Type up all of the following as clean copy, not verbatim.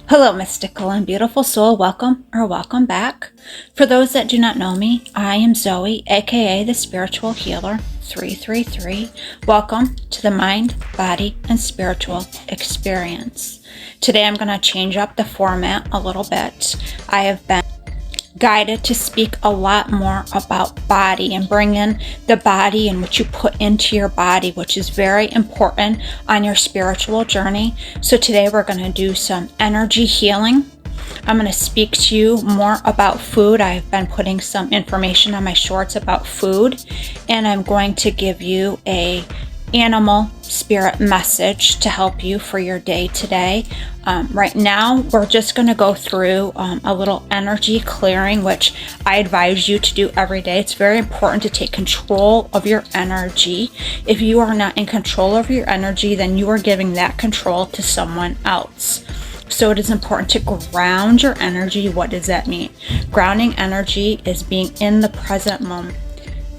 Hello, mystical and beautiful soul. Welcome or welcome back. For those that do not know me, I am Zoey, aka the Spiritual Healer 333. Welcome to the Mind, Body, and Spiritual Experience. Today I'm going to change up the format a little bit. I have been guided to speak a lot more about body and bring in the body and what you put into your body, which is very important on your spiritual journey. So today we're going to do some energy healing. I'm going to speak to you more about food. I've been putting some information on my shorts about food, and I'm going to give you a animal spirit message to help you for your day today. Right now, we're just going to go through a little energy clearing, which I advise you to do every day. It's very important to take control of your energy. If you are not in control of your energy, then you are giving that control to someone else. So it is important to ground your energy. What does that mean? Grounding energy is being in the present moment.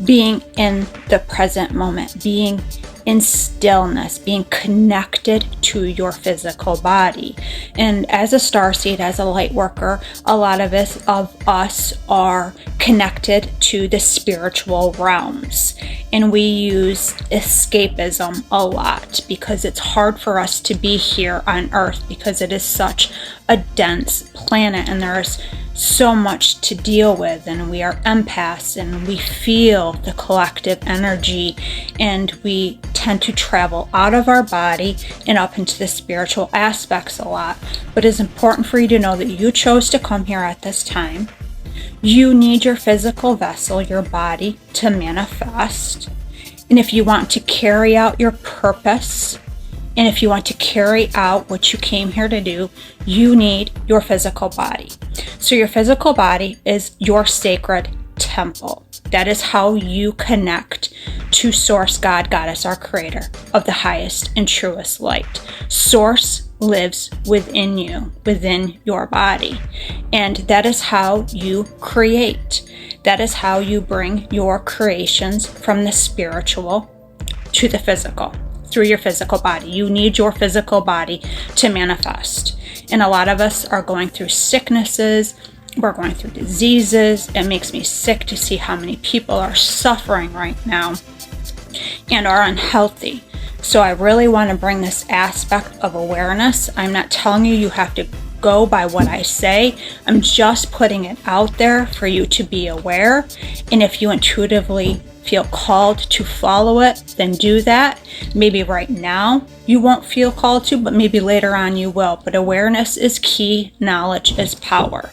Being in the present moment, being in stillness, being connected to your physical body. And as a starseed, as a light worker, a lot of us are connected to the spiritual realms. And we use escapism a lot because it's hard for us to be here on Earth because it is such a dense planet and there's so much to deal with, and we are empaths and we feel the collective energy, and we tend to travel out of our body and up into the spiritual aspects a lot. But it's important for you to know that you chose to come here at this time. You need your physical vessel, your body, to manifest. And if you want to carry out your purpose, and if you want to carry out what you came here to do, you need your physical body. So your physical body is your sacred temple. That is how you connect to Source, God, Goddess, our Creator of the highest and truest light. Source lives within you, within your body. And that is how you create. That is how you bring your creations from the spiritual to the physical. Through your physical body. You need your physical body to manifest. And a lot of us are going through sicknesses, we're going through diseases. It makes me sick to see how many people are suffering right now and are unhealthy. So I really want to bring this aspect of awareness. I'm not telling you you have to go by what I say. I'm just putting it out there for you to be aware. And if you intuitively feel called to follow it, then do that. Maybe right now you won't feel called to, but maybe later on you will. But awareness is key. Knowledge is power.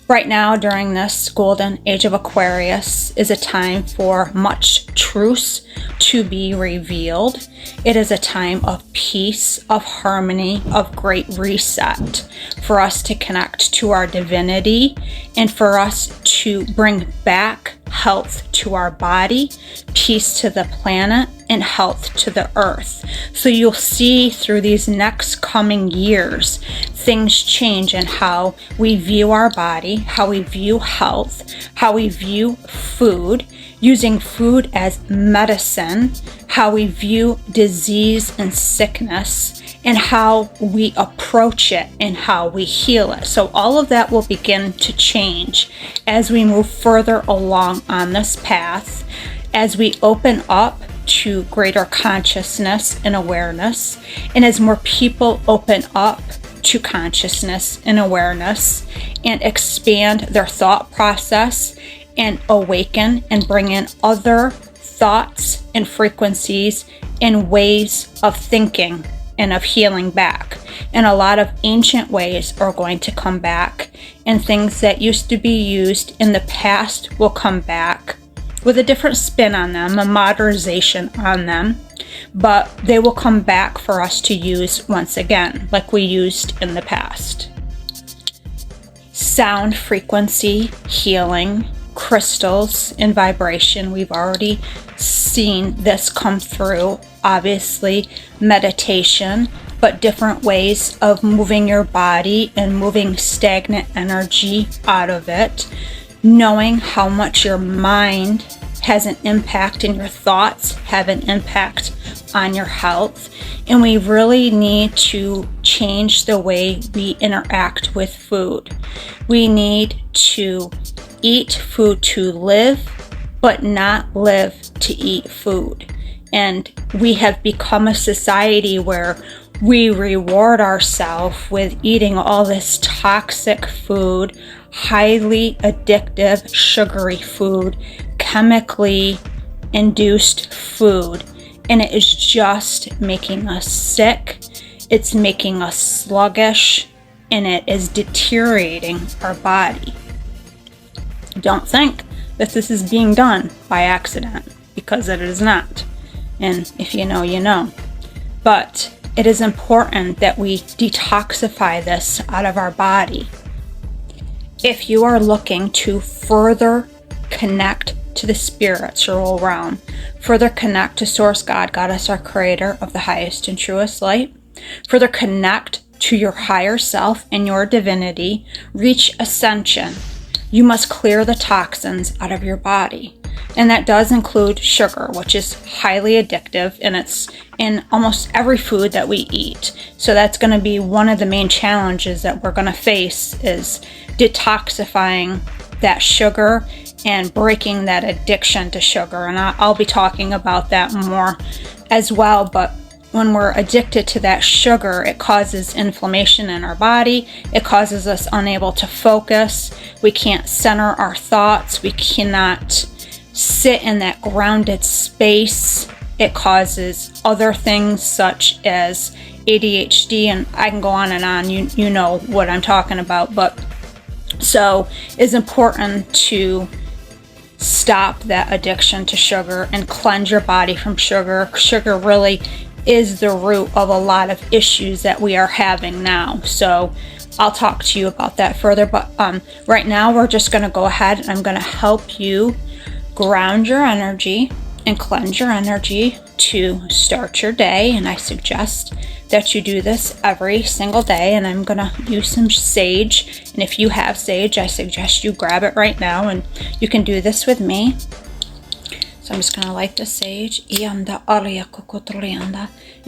Right now, during this golden age of Aquarius, is a time for much truth to be revealed. It is a time of peace, of harmony, of great reset, for us to connect to our divinity and for us to bring back health to our body, peace to the planet, and health to the earth. So you'll see through these next coming years, things change in how we view our body, how we view health, how we view food, using food as medicine, how we view disease and sickness, and how we approach it and how we heal it. So all of that will begin to change as we move further along on this path, as we open up to greater consciousness and awareness, and as more people open up to consciousness and awareness and expand their thought process and awaken and bring in other thoughts and frequencies and ways of thinking and of healing back. And a lot of ancient ways are going to come back, and things that used to be used in the past will come back with a different spin on them, a modernization on them, but they will come back for us to use once again, like we used in the past. Sound frequency healing, crystals and vibration. We've already seen this come through. Obviously, meditation, but different ways of moving your body and moving stagnant energy out of it. Knowing how much your mind has an impact, and your thoughts have an impact on your health. And we really need to change the way we interact with food. We need to eat food to live, but not live to eat food. And we have become a society where we reward ourselves with eating all this toxic food, highly addictive, sugary food, chemically induced food. And it is just making us sick. It's making us sluggish, and it is deteriorating our body. Don't think that this is being done by accident, because it is not. And if you know, you know. But it is important that we detoxify this out of our body. If you are looking to further connect to the spiritual realm, further connect to Source God, Goddess, our Creator of the highest and truest light, further connect to your higher self and your divinity, reach ascension, you must clear the toxins out of your body. And that does include sugar, which is highly addictive, and it's in almost every food that we eat. So that's going to be one of the main challenges that we're going to face, is detoxifying that sugar and breaking that addiction to sugar. And I'll be talking about that more as well. But when we're addicted to that sugar, it causes inflammation in our body. It causes us unable to focus. We can't center our thoughts. We cannot sit in that grounded space. It causes other things such as ADHD, and I can go on and on. You know what I'm talking about. But so it's important to stop that addiction to sugar and cleanse your body from sugar. Sugar really is the root of a lot of issues that we are having now. So I'll talk to you about that further. But right now we're just going to go ahead and I'm going to help you ground your energy and cleanse your energy to start your day. And I suggest that you do this every single day. And I'm going to use some sage. And if you have sage, I suggest you grab it right now and you can do this with me. So I'm just going to light the sage. And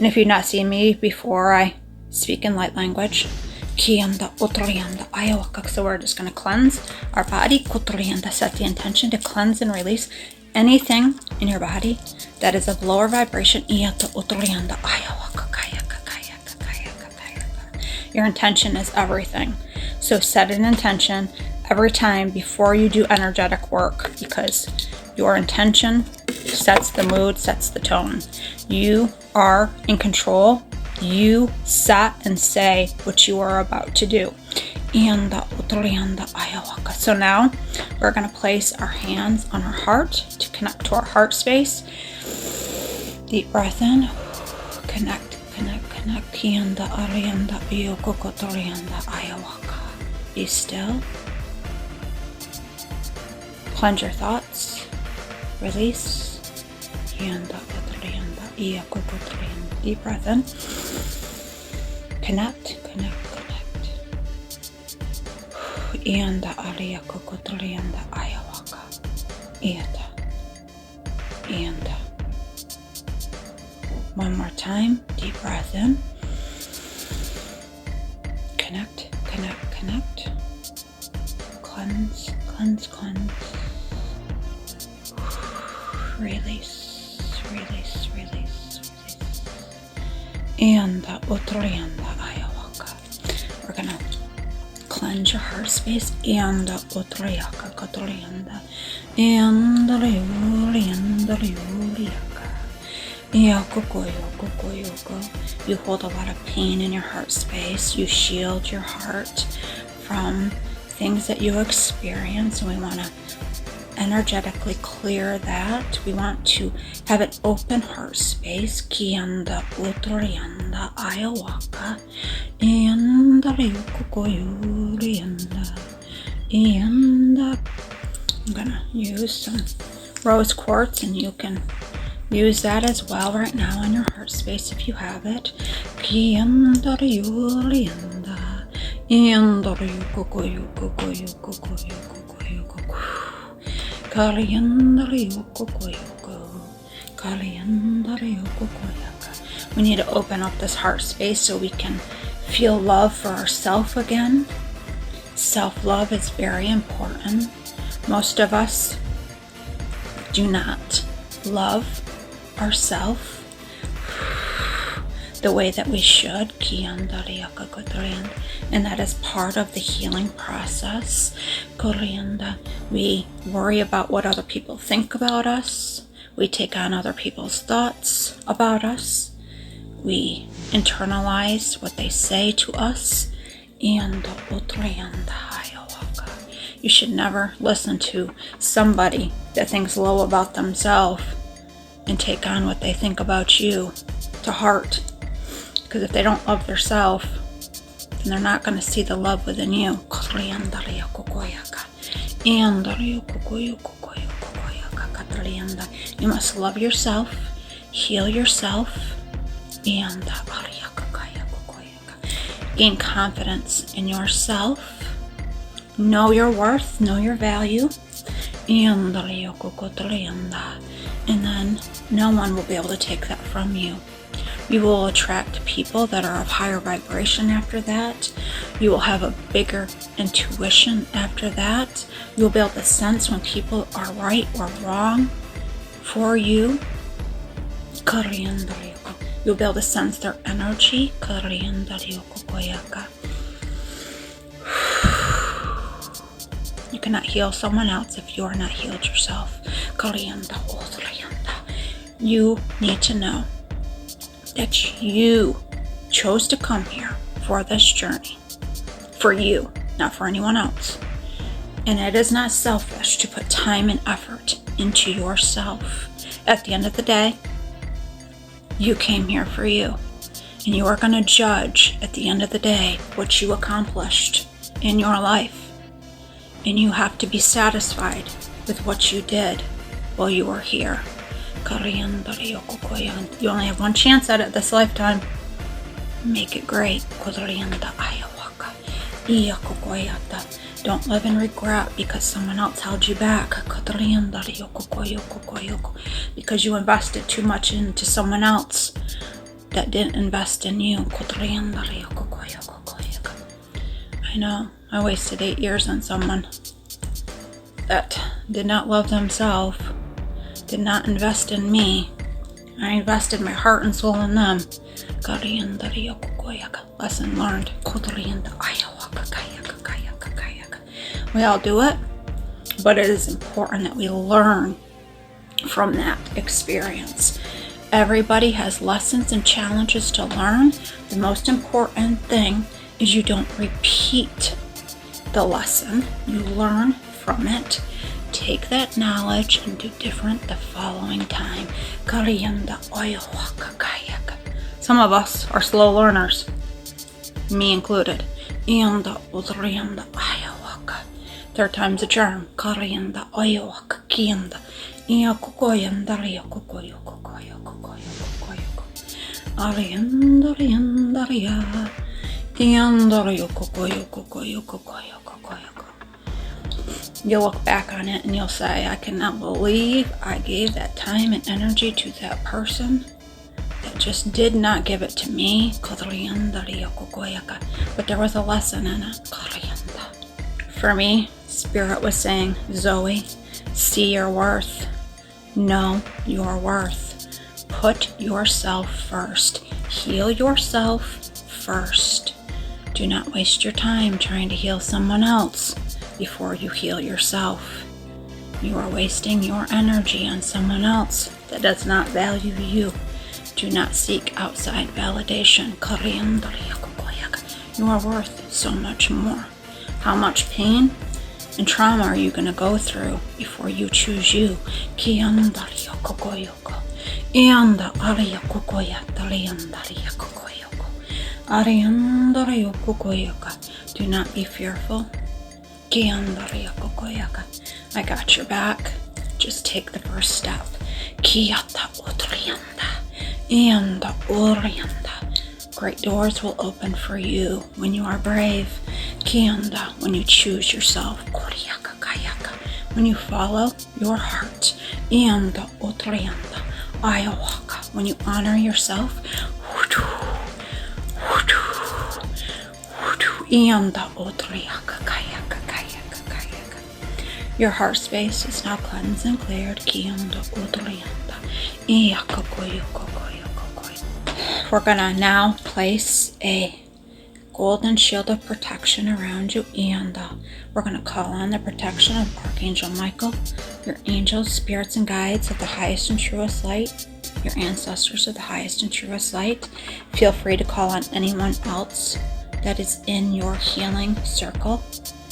if you've not seen me before, I speak in light language. So we're just going to cleanse our body. Set the intention to cleanse and release anything in your body that is of lower vibration. Your intention is everything. So set an intention every time before you do energetic work, because your intention sets the mood, sets the tone. You are in control. You set and say what you are about to do. So now we're going to place our hands on our heart to connect to our heart space. Deep breath in. Connect. Be still. Cleanse your thoughts. Release. Deep breath in. Connect. One more time. Deep breath in. Connect. Cleanse. Release. And we're gonna cleanse your heart space. And you hold a lot of pain in your heart space. You shield your heart from things that you experience, and we want to energetically clear that. We want to have an open heart space. I'm gonna use some rose quartz, and you can use that as well right now in your heart space if you have it. We need to open up this heart space so we can feel love for ourselves again. Self-love is very important. Most of us do not love ourselves the way that we should, and that is part of the healing process. We worry about what other people think about us. We take on other people's thoughts about us. We internalize what they say to us. You should never listen to somebody that thinks low about themselves and take on what they think about you to heart. Because if they don't love themselves, then they're not going to see the love within you. You must love yourself, heal yourself, and gain confidence in yourself. Know your worth, know your value, and then no one will be able to take that from you. You will attract people that are of higher vibration after that. You will have a bigger intuition after that. You'll be able to sense when people are right or wrong for you. You'll be able to sense their energy. You cannot heal someone else if you are not healed yourself. You need to know that you chose to come here for this journey. For you, not for anyone else. And it is not selfish to put time and effort into yourself. At the end of the day, you came here for you. And you are going to judge at the end of the day what you accomplished in your life. And you have to be satisfied with what you did while you were here. You only have one chance at it this lifetime. Make it great. Don't live in regret because someone else held you back. Because you invested too much into someone else that didn't invest in you. I know, I wasted 8 years on someone that did not love themselves, did not invest in me. I invested my heart and soul in them. Lesson learned. We all do it, but it is important that we learn from that experience. Everybody has lessons and challenges to learn. The most important thing is you don't repeat the lesson. You learn from it. Take that knowledge and do different the following time. Some of us are slow learners, me included. Third time's a charm. You'll look back on it and you'll say, I cannot believe I gave that time and energy to that person that just did not give it to me. But there was a lesson in it. For me, Spirit was saying, Zoe, see your worth. Know your worth. Put yourself first. Heal yourself first. Do not waste your time trying to heal someone else before you heal yourself. You are wasting your energy on someone else that does not value you. Do not seek outside validation. You are worth so much more. How much pain and trauma are you going to go through before you choose you? Do not be fearful. I got your back. Just take the first step. Great doors will open for you when you are brave. When you choose yourself. when you follow your heart. Ianda otrianda ayawaka. When you honor yourself. Ianda otriaka kayaka kayaka kayaka. Your heart space is now cleansed and cleared. Kianda otrianda iyaka koyoko koyoko koyoko. We're gonna now place a golden shield of protection around you, and we're going to call on the protection of Archangel Michael, your angels, spirits, and guides of the highest and truest light, your ancestors of the highest and truest light. Feel free to call on anyone else that is in your healing circle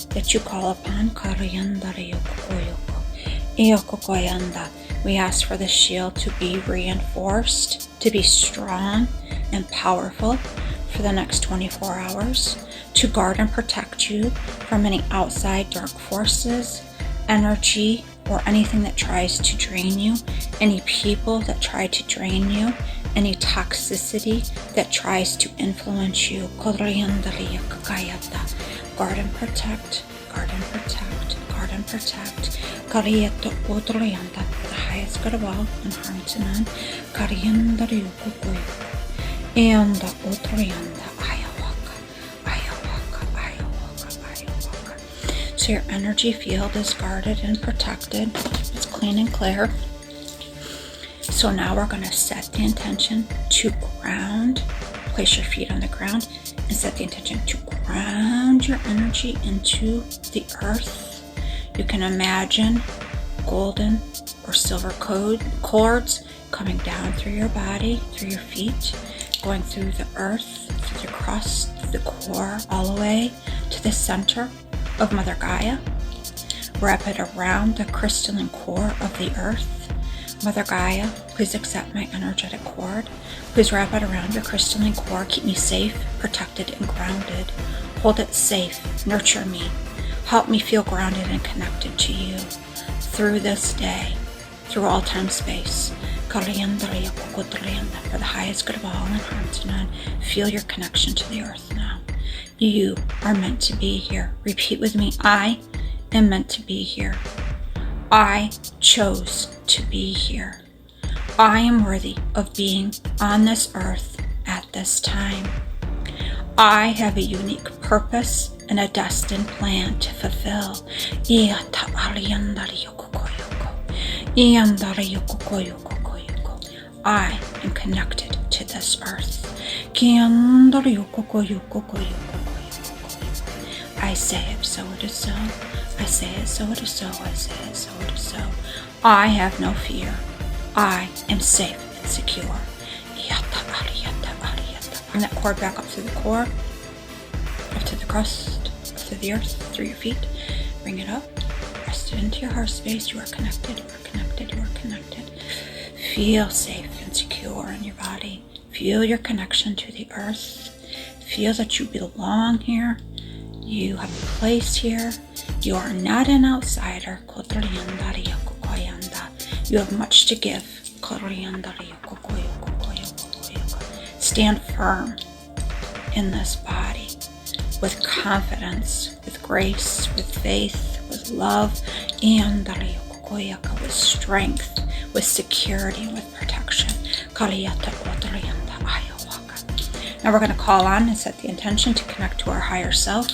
that you call upon. We ask for the shield to be reinforced, to be strong and powerful for the next 24 hours, to guard and protect you from any outside dark forces, energy, or anything that tries to drain you, any people that try to drain you, any toxicity that tries to influence you. Guard and protect, guard and protect, guard and protect. For the highest good of all and harm to none. And the Otrianda Ayawaka. So your energy field is guarded and protected. It's clean and clear. So now we're going to set the intention to ground. Place your feet on the ground and set the intention to ground your energy into the earth. You can imagine golden or silver cords coming down through your body, through your feet, going through the earth, through the crust, through the core, all the way to the center of Mother Gaia. Wrap it around the crystalline core of the earth. Mother Gaia, please accept my energetic cord. Please wrap it around your crystalline core. Keep me safe, protected, and grounded. Hold it safe. Nurture me. Help me feel grounded and connected to you through this day, through all time space. For the highest good of all and harm to none. Feel your connection to the earth now. You are meant to be here. Repeat with me. I am meant to be here. I chose to be here. I am worthy of being on this earth at this time. I have a unique purpose and a destined plan to fulfill. I am connected to this earth. I say it, so it is so. I say it, so it is so. I say it, so it is so. I have no fear. I am safe and secure. Bring that cord back up through the core, up to the crust, up through the earth, through your feet. Bring it up. Rest it into your heart space. You are connected. You are connected. You are connected. Feel safe and secure in your body. Feel your connection to the earth. Feel that you belong here. You have a place here. You are not an outsider. You have much to give. Stand firm in this body with confidence, with grace, with faith, with love, and with strength, with security, with protection. Now we're going to call on and set the intention to connect to our higher self,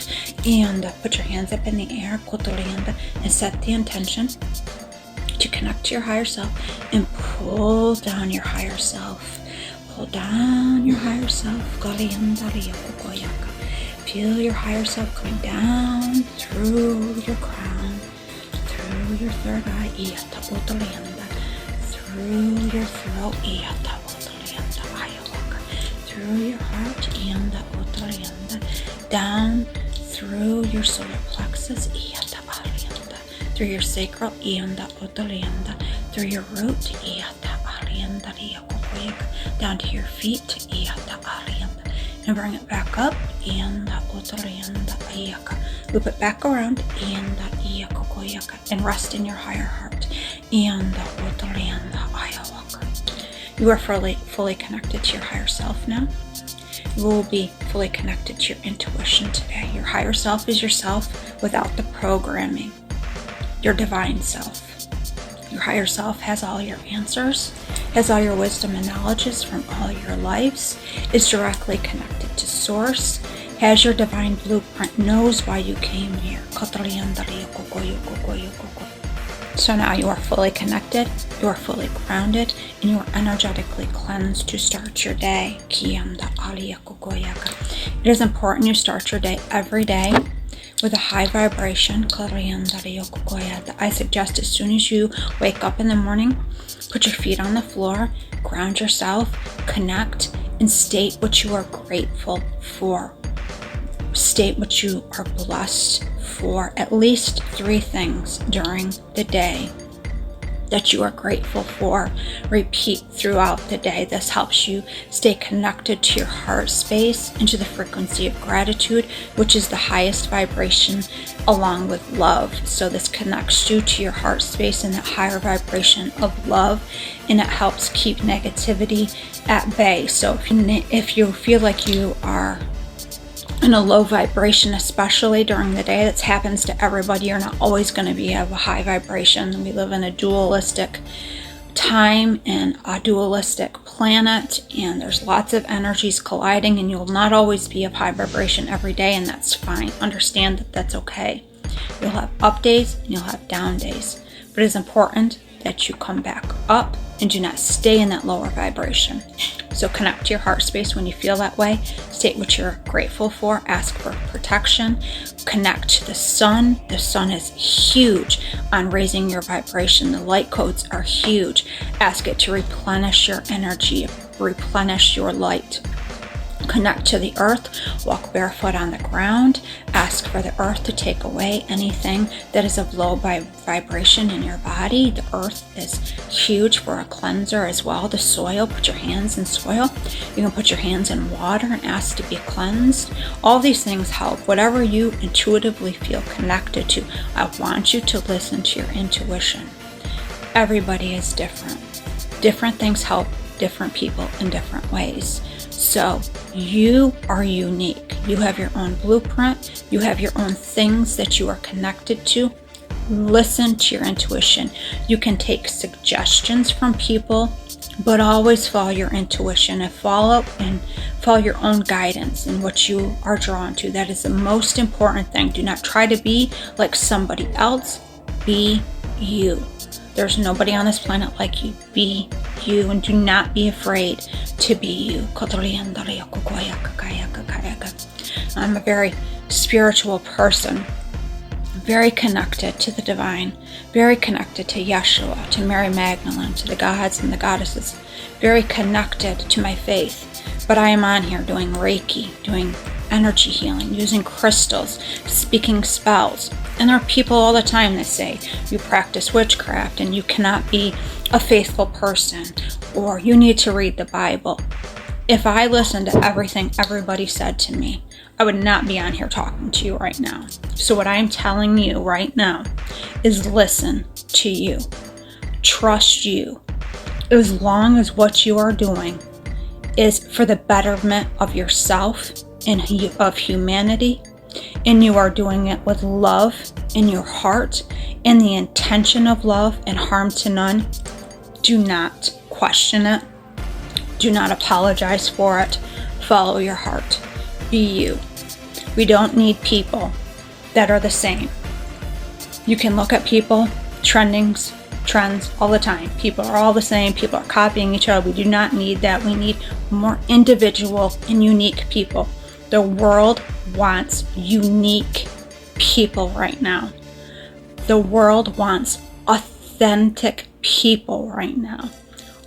and put your hands up in the air and set the intention to connect to your higher self and pull down your higher self. Pull down your higher self. Feel your higher self coming down through your crown, through your third eye, through your throat, through your heart, down through your solar plexus, through your sacral, through your root, down to your feet, and bring it back up, loop it back around, and rest in your higher heart, You are fully connected to your higher self now. You will be fully connected to your intuition today. Your higher self is yourself without the programming. your divine self. Your higher self has all your answers, has all your wisdom and knowledges from all your lives, is directly connected to source, has your divine blueprint, knows why you came here. So now you are fully connected, you are fully grounded, and you are energetically cleansed to start your day. It is important you start your day every day with a high vibration. I suggest as soon as you wake up in the morning, put your feet on the floor, ground yourself, connect, and state what you are grateful for. State what you are blessed for. At least 3 things during the day that you are grateful for. Repeat throughout the day. This helps you stay connected to your heart space and to the frequency of gratitude, which is the highest vibration along with love. So this connects you to your heart space and that higher vibration of love, and it helps keep negativity at bay. So if you feel like you are in a low vibration, especially during the day, that happens to everybody. You're not always going to be of a high vibration. We live in a dualistic time and a dualistic planet, and there's lots of energies colliding, and you'll not always be of high vibration every day, and that's fine. Understand that that's okay. You'll have up days and you'll have down days, but it's important that you come back up and do not stay in that lower vibration. So connect to your heart space when you feel that way. State what you're grateful for. Ask for protection. Connect to the sun. The sun is huge on raising your vibration. The light codes are huge. Ask it to replenish your energy, replenish your light. Connect to the earth, walk barefoot on the ground, ask for the earth to take away anything that is of low vibration in your body. The earth is huge for a cleanser as well. The soil, put your hands in soil. You can put your hands in water and ask to be cleansed. All these things help. Whatever you intuitively feel connected to, I want you to listen to your intuition. Everybody is different. Different things help different people in different ways. So you are unique. You have your own blueprint. You have your own things that you are connected to. Listen to your intuition. You can take suggestions from people, but always follow your intuition and follow your own guidance and what you are drawn to. That is the most important thing. Do not try to be like somebody else. Be you. There's nobody on this planet like you. Be you, and do not be afraid to be you. I'm a very spiritual person, very connected to the divine, very connected to Yeshua, to Mary Magdalene, to the gods and the goddesses, very connected to my faith. But I am on here doing Reiki, doing energy healing, using crystals, speaking spells. And there are people all the time that say you practice witchcraft and you cannot be a faithful person, or you need to read the Bible. If I listened to everything everybody said to me, I would not be on here talking to you right now. So what I'm telling you right now is listen to you. Trust you. As long as what you are doing is for the betterment of yourself and of humanity, and you are doing it with love in your heart and the intention of love and harm to none, do not question it. Do not apologize for it. Follow your heart. Be you. We don't need people that are the same. You can look at people, trends all the time. People are all the same. People are copying each other. We do not need that. We need more individual and unique people. The world wants unique people right now. The world wants authentic people right now.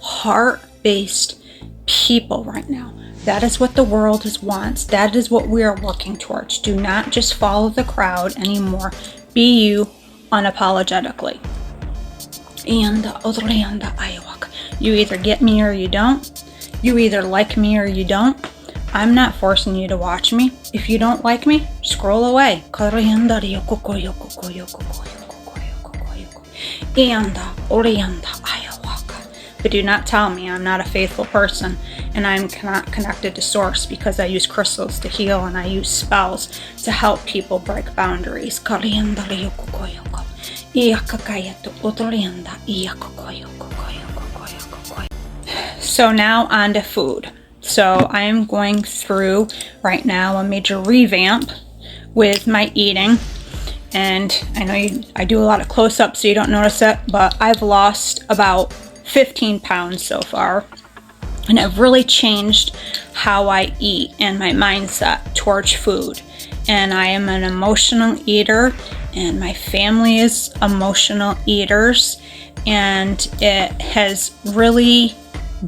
Heart-based people right now. That is what the world wants. That is what we are working towards. Do not just follow the crowd anymore. Be you unapologetically. And you either get me or you don't. You either like me or you don't. I'm not forcing you to watch me. If you don't like me, scroll away. But do not tell me I'm not a faithful person and I'm not connected to source because I use crystals to heal and I use spells to help people break boundaries. So now on to food. So I am going through right now a major revamp with my eating. And I know I do a lot of close-ups so you don't notice it, but I've lost about 15 pounds so far. And I've really changed how I eat and my mindset towards food. And I am an emotional eater, and my family is emotional eaters. And it has really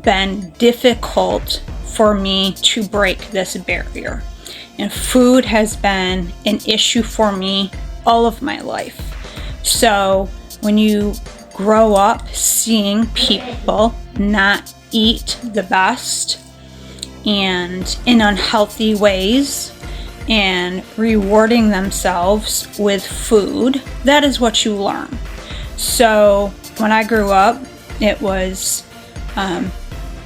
been difficult for me to break this barrier. And food has been an issue for me all of my life. So when you grow up seeing people not eat the best and in unhealthy ways and rewarding themselves with food, that is what you learn. So when I grew up, it was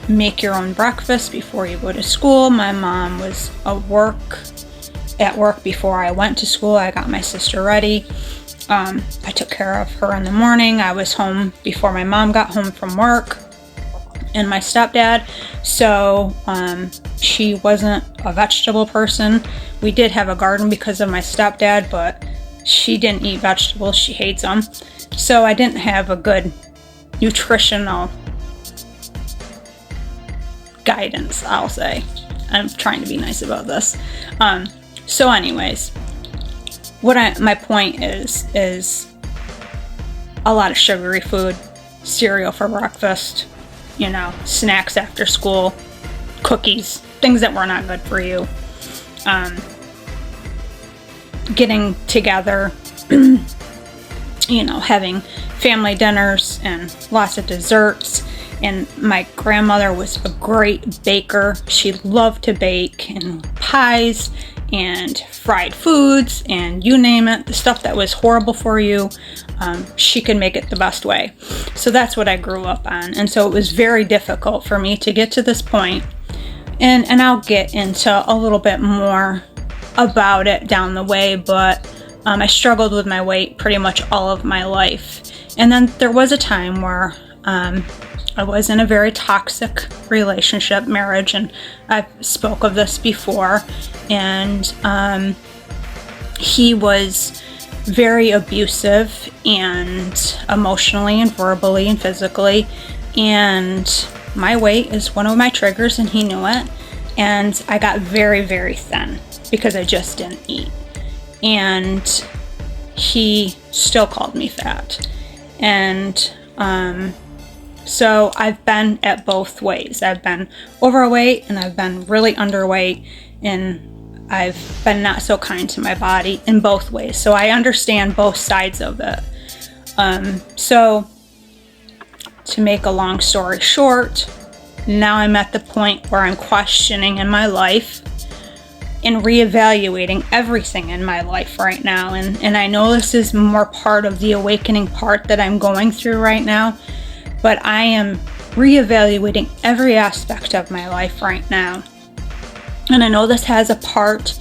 make your own breakfast before you go to school. My mom was at work before I went to school. I got my sister ready. I took care of her in the morning. I was home before my mom got home from work, and my stepdad. So she wasn't a vegetable person. We did have a garden because of my stepdad, but she didn't eat vegetables. She hates them. So I didn't have a good nutritional guidance, I'll say. I'm trying to be nice about this. So anyways, my point is a lot of sugary food, cereal for breakfast, snacks after school, cookies, things that were not good for you. Getting together, having family dinners and lots of desserts. And my grandmother was a great baker. She loved to bake, and pies and fried foods and you name it, the stuff that was horrible for you, she could make it the best way. So that's what I grew up on. And so it was very difficult for me to get to this point. And I'll get into a little bit more about it down the way, but I struggled with my weight pretty much all of my life. And then there was a time where I was in a very toxic relationship, marriage, and I've spoke of this before, and he was very abusive, and emotionally and verbally and physically, and my weight is one of my triggers, and he knew it, and I got very, very thin because I just didn't eat, and he still called me fat, and so I've been at both ways. I've been overweight and I've been really underweight, and I've been not so kind to my body in both ways. So I understand both sides of it. So to make a long story short, now I'm at the point where I'm questioning in my life and reevaluating everything in my life right now. And I know this is more part of the awakening part that I'm going through right now. But I am reevaluating every aspect of my life right now. And I know this has a part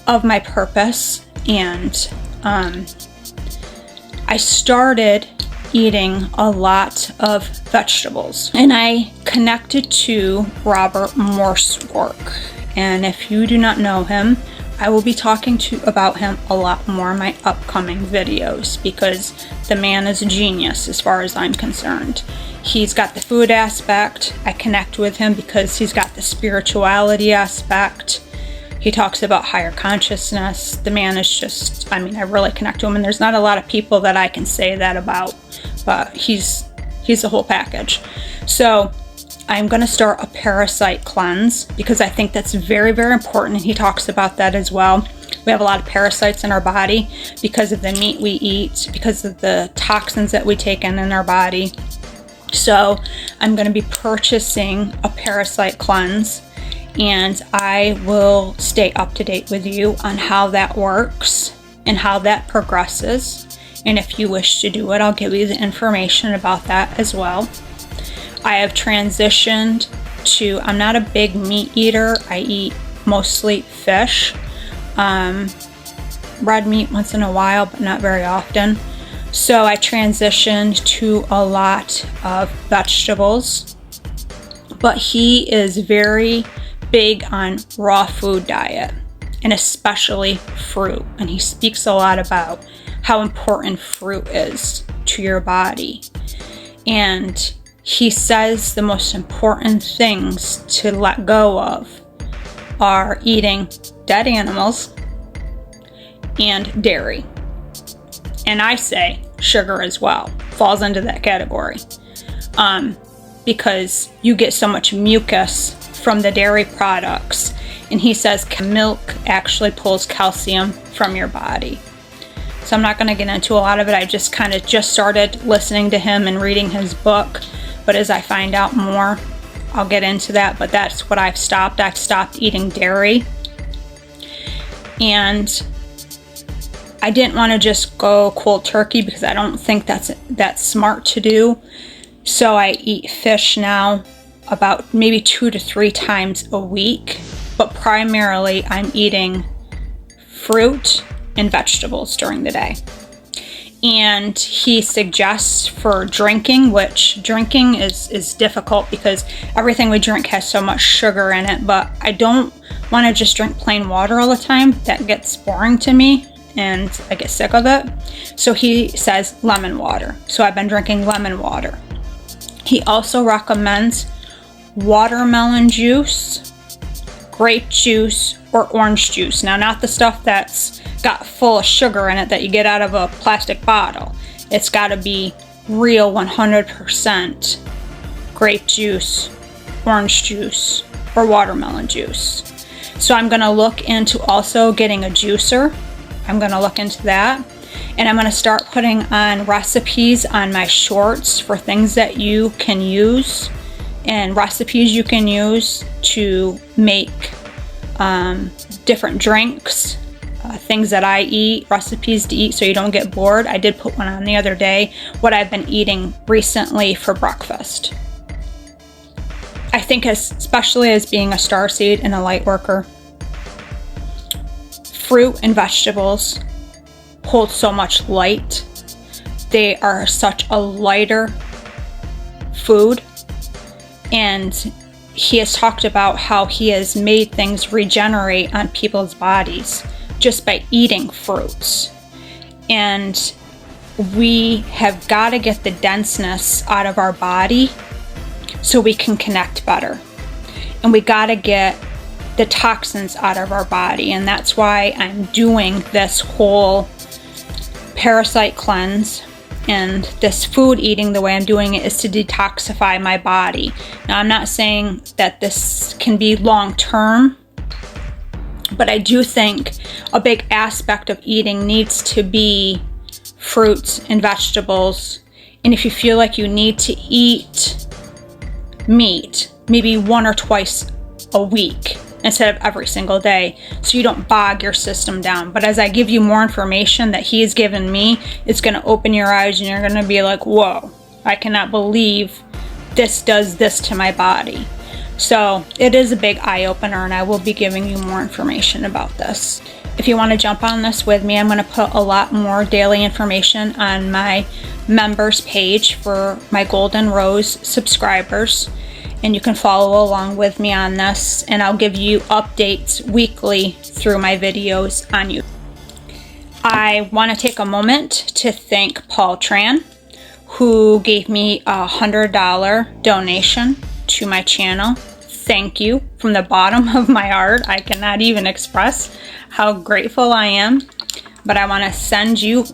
of my purpose. And I started eating a lot of vegetables. And I connected to Robert Morse's work. And if you do not know him, I will be talking about him a lot more in my upcoming videos, because the man is a genius as far as I'm concerned. He's got the food aspect. I connect with him because he's got the spirituality aspect. He talks about higher consciousness. The man is just, I really connect to him, and there's not a lot of people that I can say that about, but he's the whole package. So I'm going to start a parasite cleanse because I think that's very, very important, and he talks about that as well. We have a lot of parasites in our body because of the meat we eat, because of the toxins that we take in our body. So I'm going to be purchasing a parasite cleanse, and I will stay up to date with you on how that works and how that progresses. And if you wish to do it, I'll give you the information about that as well. I have transitioned to, I'm not a big meat eater. I eat mostly fish, red meat once in a while, but not very often. So I transitioned to a lot of vegetables, but he is very big on raw food diet, and especially fruit. And he speaks a lot about how important fruit is to your body. And he says the most important things to let go of are eating dead animals and dairy. And I say sugar as well falls into that category, because you get so much mucus from the dairy products. And he says milk actually pulls calcium from your body. So I'm not going to get into a lot of it. I just kind of just started listening to him and reading his book. But as I find out more, I'll get into that. But that's what I've stopped. I've stopped eating dairy. And I didn't want to just go cold turkey because I don't think that's smart to do. So I eat fish now about maybe 2 to 3 times a week. But primarily I'm eating fruit and vegetables during the day. And he suggests for drinking, which drinking is difficult because everything we drink has so much sugar in it, but I don't want to just drink plain water all the time. That gets boring to me and I get sick of it. So he says lemon water. So I've been drinking lemon water. He also recommends watermelon juice, grape juice, or orange juice. Now, not the stuff that's got full of sugar in it that you get out of a plastic bottle. It's got to be real 100% grape juice, orange juice, or watermelon juice. So I'm going to look into also getting a juicer. I'm going to look into that. And I'm going to start putting on recipes on my shorts for things that you can use and recipes you can use to make different drinks, things that I eat, recipes to eat so you don't get bored. I did put one on the other day, what I've been eating recently for breakfast. I think especially as being a starseed and a light worker, fruit and vegetables hold so much light. They are such a lighter food. And he has talked about how he has made things regenerate on people's bodies just by eating fruits. And we have got to get the denseness out of our body so we can connect better. And we got to get the toxins out of our body. And that's why I'm doing this whole parasite cleanse. And this food eating, the way I'm doing it, is to detoxify my body. Now, I'm not saying that this can be long-term, but I do think a big aspect of eating needs to be fruits and vegetables. And if you feel like you need to eat meat, maybe 1 or twice a week instead of every single day, so you don't bog your system down. But as I give you more information that he has given me, it's going to open your eyes and you're going to be like, whoa, I cannot believe this does this to my body. So it is a big eye-opener, and I will be giving you more information about this. If you want to jump on this with me, I'm going to put a lot more daily information on my members page for my Golden Rose subscribers. And you can follow along with me on this, and I'll give you updates weekly through my videos on YouTube. I want to take a moment to thank Paul Tran, who gave me a $100 donation to my channel. Thank you from the bottom of my heart. I cannot even express how grateful I am, but I want to send you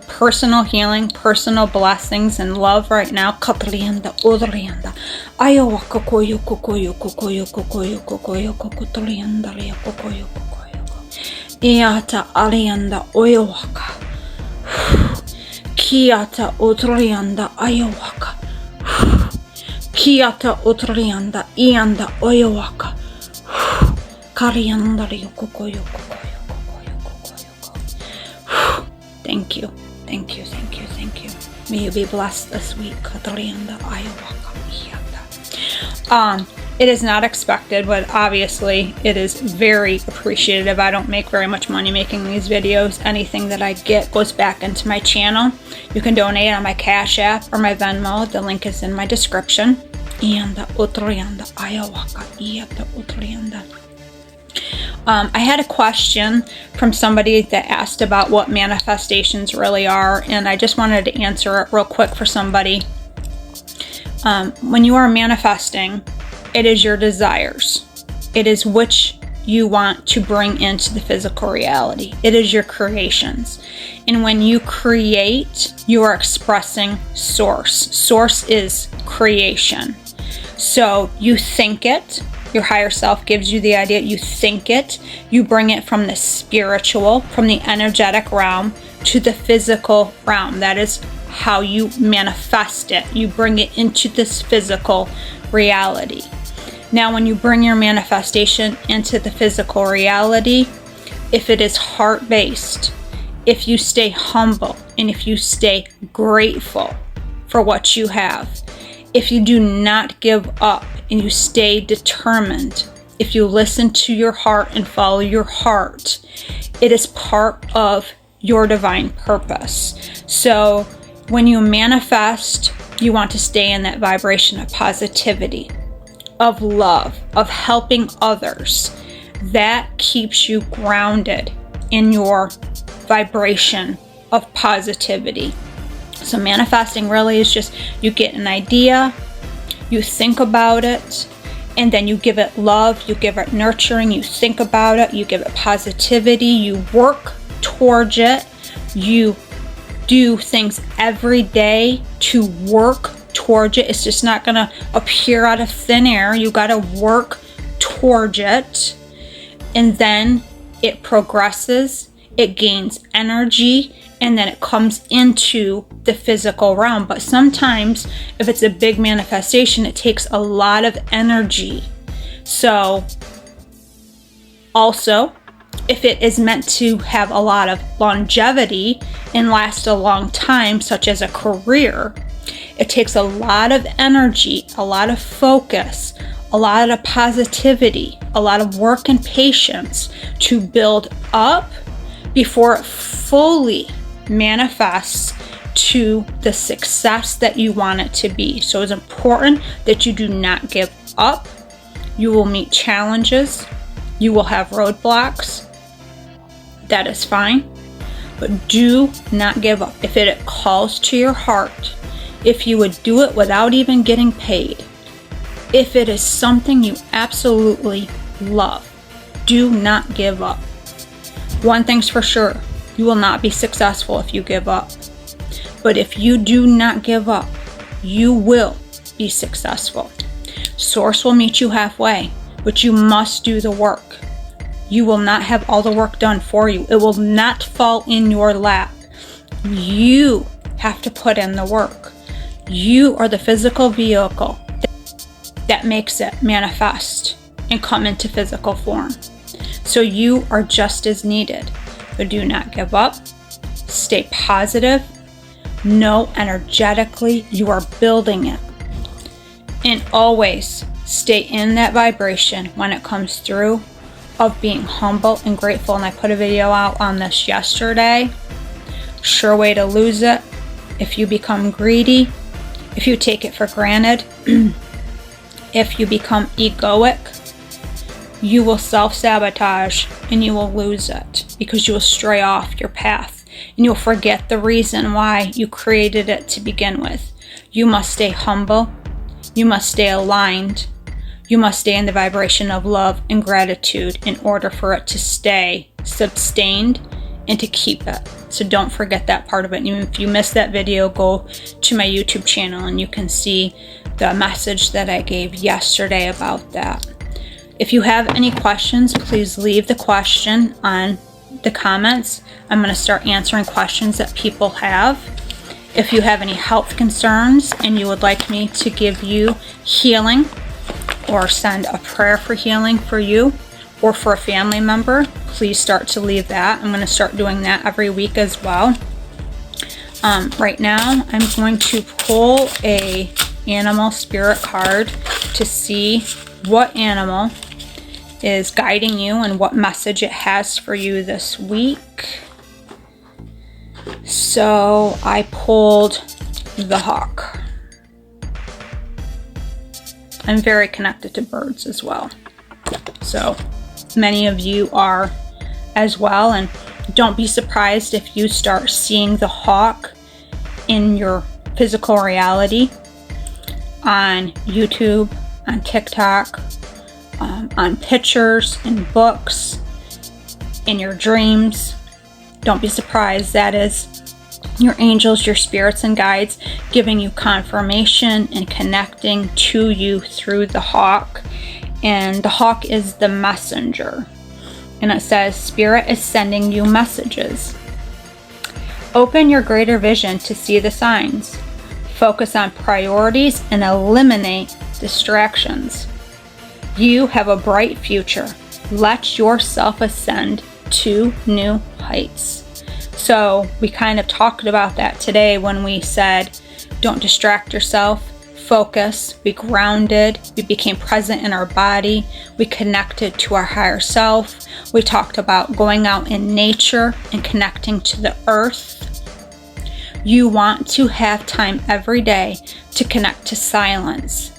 personal healing, personal blessings, and love right now. Katalianda, odalianda, Iowa, kokoyo, kokoyo, kokoyo, kokoyo, kokoyo, kokotalianda, lia, kokoyo, kokoyo, iata, alianda, oyowaka, kiata, odalianda, ayowaka, kiata, odalianda, ianda, oyowaka, karianda, lia, kokoyo, kokoyo, kokoyo, kokoyo. Thank you. Thank you, thank you, thank you. May you be blessed this week. It is not expected, but obviously it is very appreciative. I don't make very much money making these videos. Anything that I get goes back into my channel. You can donate on my Cash App or my Venmo. The link is in my description. I had a question from somebody that asked about what manifestations really are, and I just wanted to answer it real quick for somebody. When you are manifesting, it is your desires. It is which you want to bring into the physical reality. It is your creations. And when you create, you are expressing source. Source is creation. So you think it. Your higher self gives you the idea. You think it. You bring it from the spiritual, from the energetic realm to the physical realm. That is how you manifest it. You bring it into this physical reality. Now, when you bring your manifestation into the physical reality, if it is heart-based, if you stay humble, and if you stay grateful for what you have, if you do not give up and you stay determined, if you listen to your heart and follow your heart, it is part of your divine purpose. So when you manifest, you want to stay in that vibration of positivity, of love, of helping others. That keeps you grounded in your vibration of positivity. So manifesting really is just, you get an idea, you think about it, and then you give it love, you give it nurturing, you think about it, you give it positivity, you work towards it, you do things every day to work towards it. It's just not gonna appear out of thin air. You gotta work towards it, and then it progresses, it gains energy, and then it comes into the physical realm. But sometimes if it's a big manifestation, it takes a lot of energy. So also, if it is meant to have a lot of longevity and last a long time, such as a career, it takes a lot of energy, a lot of focus, a lot of positivity, a lot of work and patience to build up before it fully manifests to the success that you want it to be. So it's important that you do not give up. You will meet challenges. You will have roadblocks. That is fine. But do not give up. If it calls to your heart, if you would do it without even getting paid, if it is something you absolutely love, do not give up. One thing's for sure, you will not be successful if you give up. But if you do not give up, you will be successful. Source will meet you halfway, but you must do the work. You will not have all the work done for you. It will not fall in your lap. You have to put in the work. You are the physical vehicle that makes it manifest and come into physical form. So you are just as needed. But do not give up. Stay positive. Know energetically you are building it. And always stay in that vibration when it comes through of being humble and grateful. And I put a video out on this yesterday. Sure way to lose it. If you become greedy, if you take it for granted, if you become egoic, you will self-sabotage and you will lose it because you will stray off your path and you'll forget the reason why you created it to begin with. You must stay humble. You must stay aligned. You must stay in the vibration of love and gratitude in order for it to stay sustained and to keep it. So don't forget that part of it. And even if you missed that video, go to my YouTube channel and you can see the message that I gave yesterday about that. If you have any questions, please leave the question on the comments. I'm going to start answering questions that people have. If you have any health concerns and you would like me to give you healing or send a prayer for healing for you or for a family member, please start to leave that. I'm going to start doing that every week as well. Right now, I'm going to pull a animal spirit card to see what animal is guiding you and what message it has for you this week. So I pulled the hawk. I'm very connected to birds as well. So many of you are as well, and don't be surprised if you start seeing the hawk in your physical reality on YouTube, on TikTok, on pictures, in books, in your dreams. Don't be surprised. That is your angels, your spirits and guides giving you confirmation and connecting to you through the hawk. And the hawk is the messenger. And it says, Spirit is sending you messages. Open your greater vision to see the signs. Focus on priorities and eliminate distractions. You have a bright future. Let yourself ascend to new heights. So we kind of talked about that today when we said, don't distract yourself, focus, be grounded, we became present in our body, we connected to our higher self. We talked about going out in nature and connecting to the earth. You want to have time every day to connect to silence,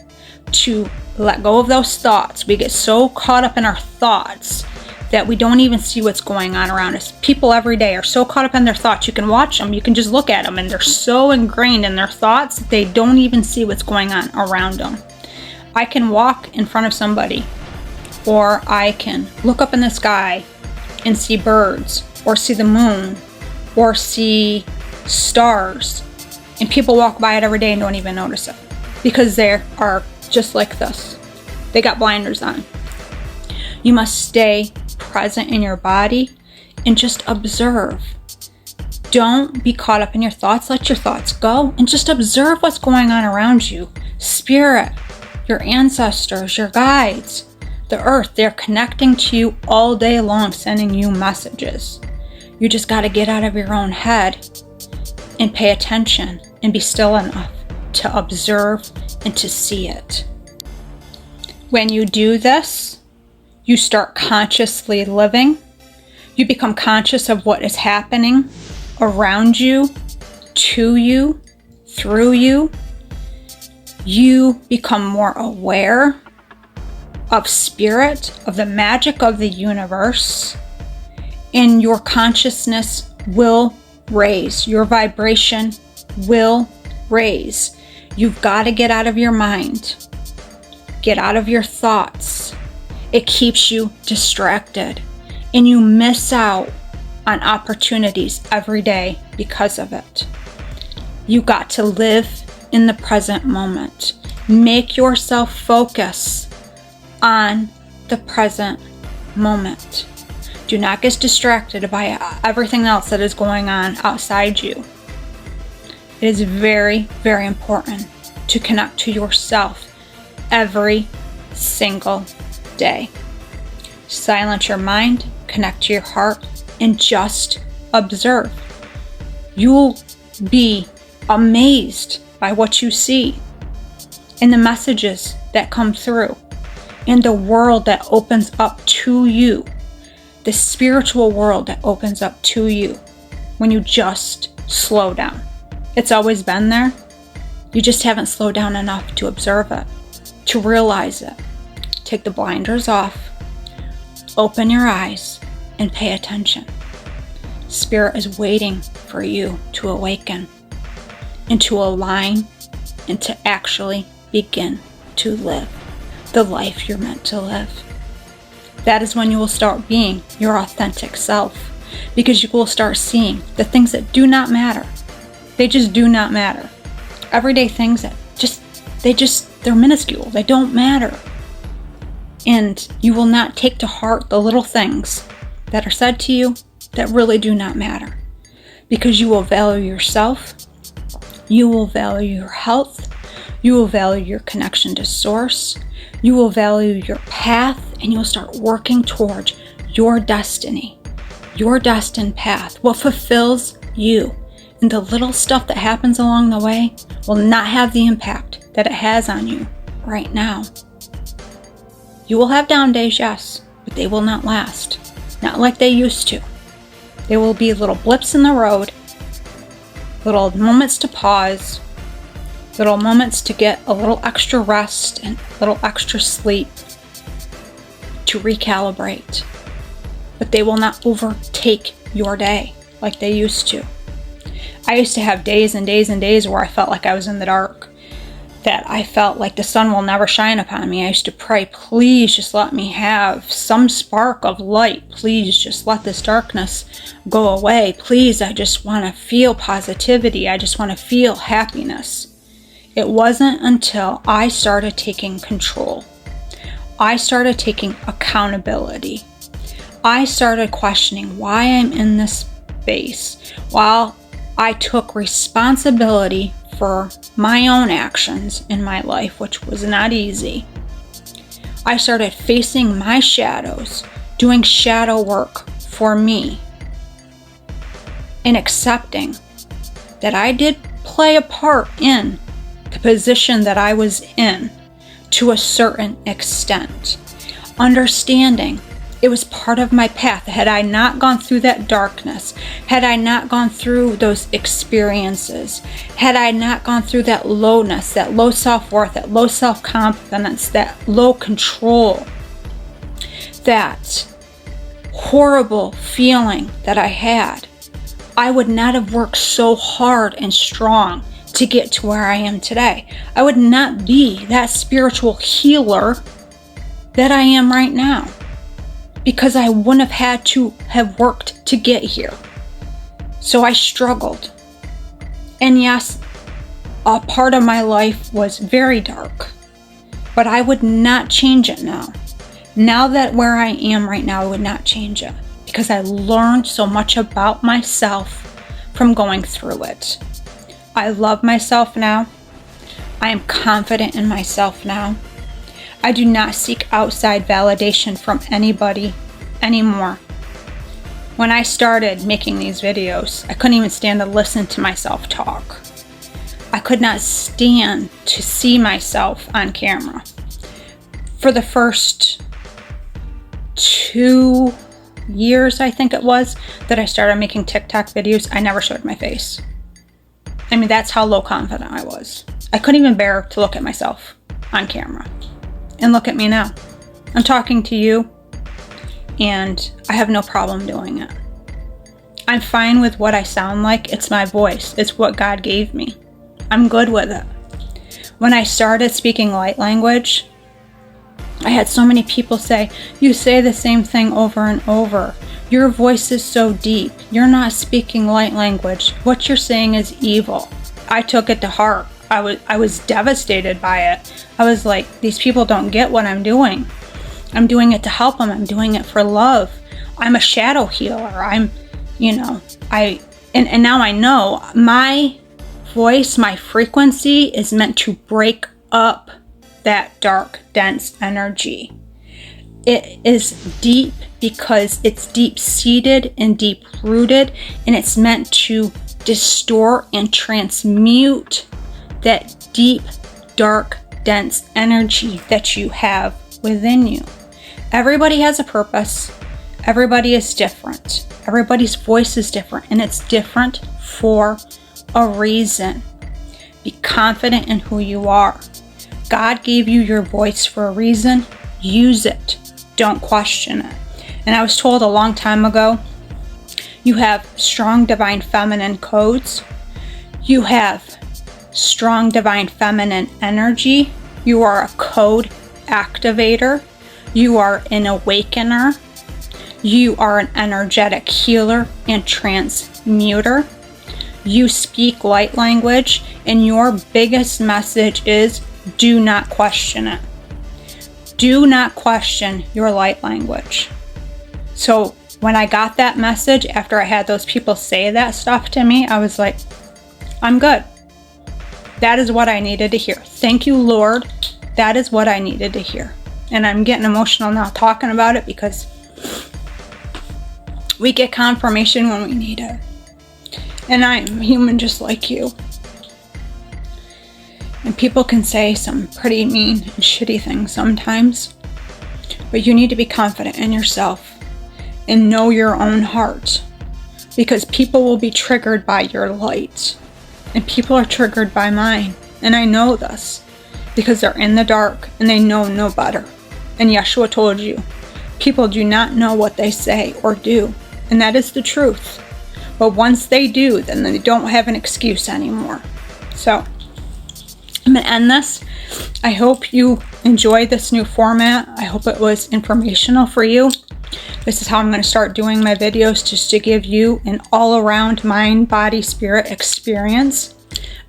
to let go of those thoughts. We get so caught up in our thoughts that we don't even see what's going on around us. People every day are so caught up in their thoughts. You can watch them, you can just look at them, and they're so ingrained in their thoughts, they don't even see what's going on around them. I can walk in front of somebody, or I can look up in the sky and see birds, or see the moon, or see stars, and people walk by it every day and don't even notice it because they are just like this. They got blinders on. You must stay present in your body and just observe. Don't be caught up in your thoughts. Let your thoughts go and just observe what's going on around you. Spirit, your ancestors, your guides, the earth, they're connecting to you all day long, sending you messages. You just got to get out of your own head and pay attention and be still enough to observe and to see it. When you do this, you start consciously living. You become conscious of what is happening around you, to you, through you. You become more aware of spirit, of the magic of the universe, and your consciousness will raise. Your vibration will raise. You've got to get out of your mind. Get out of your thoughts. It keeps you distracted, and you miss out on opportunities every day because of it. You got to live in the present moment. Make yourself focus on the present moment. Do not get distracted by everything else that is going on outside you. It is very, very important to connect to yourself every single day. Silence your mind, connect to your heart, and just observe. You'll be amazed by what you see and the messages that come through and the world that opens up to you, the spiritual world that opens up to you when you just slow down. It's always been there. You just haven't slowed down enough to observe it, to realize it. Take the blinders off, open your eyes, and pay attention. Spirit is waiting for you to awaken and to align and to actually begin to live the life you're meant to live. That is when you will start being your authentic self, because you will start seeing the things that do not matter. They just do not matter. Everyday things that they're minuscule. They don't matter. And you will not take to heart the little things that are said to you that really do not matter, because you will value yourself. You will value your health. You will value your connection to source. You will value your path, and you'll start working towards your destiny, your destined path, what fulfills you. And the little stuff that happens along the way will not have the impact that it has on you right now. You will have down days, yes, but they will not last. Not like they used to. There will be little blips in the road, little moments to pause, little moments to get a little extra rest and a little extra sleep to recalibrate. But they will not overtake your day like they used to. I used to have days and days and days where I felt like I was in the dark, that I felt like the sun will never shine upon me. I used to pray, please just let me have some spark of light. Please just let this darkness go away. Please, I just want to feel positivity. I just want to feel happiness. It wasn't until I started taking control. I started taking accountability. I started questioning why I'm in this space. While I took responsibility for my own actions in my life, which was not easy. I started facing my shadows, doing shadow work for me, and accepting that I did play a part in the position that I was in to a certain extent. Understanding it was part of my path. Had I not gone through that darkness, had I not gone through those experiences, had I not gone through that lowness, that low self-worth, that low self-confidence, that low control, that horrible feeling that I had, I would not have worked so hard and strong to get to where I am today. I would not be that spiritual healer that I am right now, because I wouldn't have had to have worked to get here. So I struggled. And yes, a part of my life was very dark, but I would not change it now. Now that where I am right now, I would not change it, because I learned so much about myself from going through it. I love myself now. I am confident in myself now. I do not seek outside validation from anybody anymore. When I started making these videos, I couldn't even stand to listen to myself talk. I could not stand to see myself on camera. For the first 2 years, I think it was, that I started making TikTok videos, I never showed my face. I mean, that's how low confident I was. I couldn't even bear to look at myself on camera. And look at me now. I'm talking to you, and I have no problem doing it. I'm fine with what I sound like. It's my voice. It's what God gave me. I'm good with it. When I started speaking light language, I had so many people say, you say the same thing over and over. Your voice is so deep. You're not speaking light language. What you're saying is evil. I took it to heart. I was devastated by it. I was like, these people don't get what I'm doing. I'm doing it to help them. I'm doing it for love. I'm a shadow healer. And now I know my voice, my frequency is meant to break up that dark, dense energy. It is deep because it's deep-seated and deep-rooted, and it's meant to distort and transmute that deep, dark, dense energy that you have within you. Everybody has a purpose. Everybody is different. Everybody's voice is different, and it's different for a reason. Be confident in who you are. God gave you your voice for a reason. Use it. Don't question it. And I was told a long time ago, you have strong divine feminine codes. You have strong divine feminine energy. You are a code activator. You are an awakener. You are an energetic healer and transmuter. You speak light language, and your biggest message is do not question it. Do not question your light language. So when I got that message after I had those people say that stuff to me, I was like, I'm good. That is what I needed to hear. Thank you, Lord. That is what I needed to hear. And I'm getting emotional now talking about it, because we get confirmation when we need it. And I'm human just like you. And people can say some pretty mean and shitty things sometimes. But you need to be confident in yourself and know your own heart, because people will be triggered by your light, and people are triggered by mine. And I know this because they're in the dark and they know no better. And Yeshua told you, people do not know what they say or do. And that is the truth. But once they do, then they don't have an excuse anymore. So I'm going to end this. I hope you enjoyed this new format. I hope it was informational for you. This is how I'm going to start doing my videos, just to give you an all-around mind, body, spirit experience.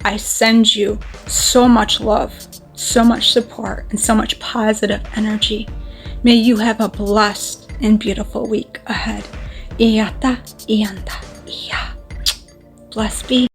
I send you so much love, so much support, and so much positive energy. May you have a blessed and beautiful week ahead. Iyata, iyanta, iya. Blessed be.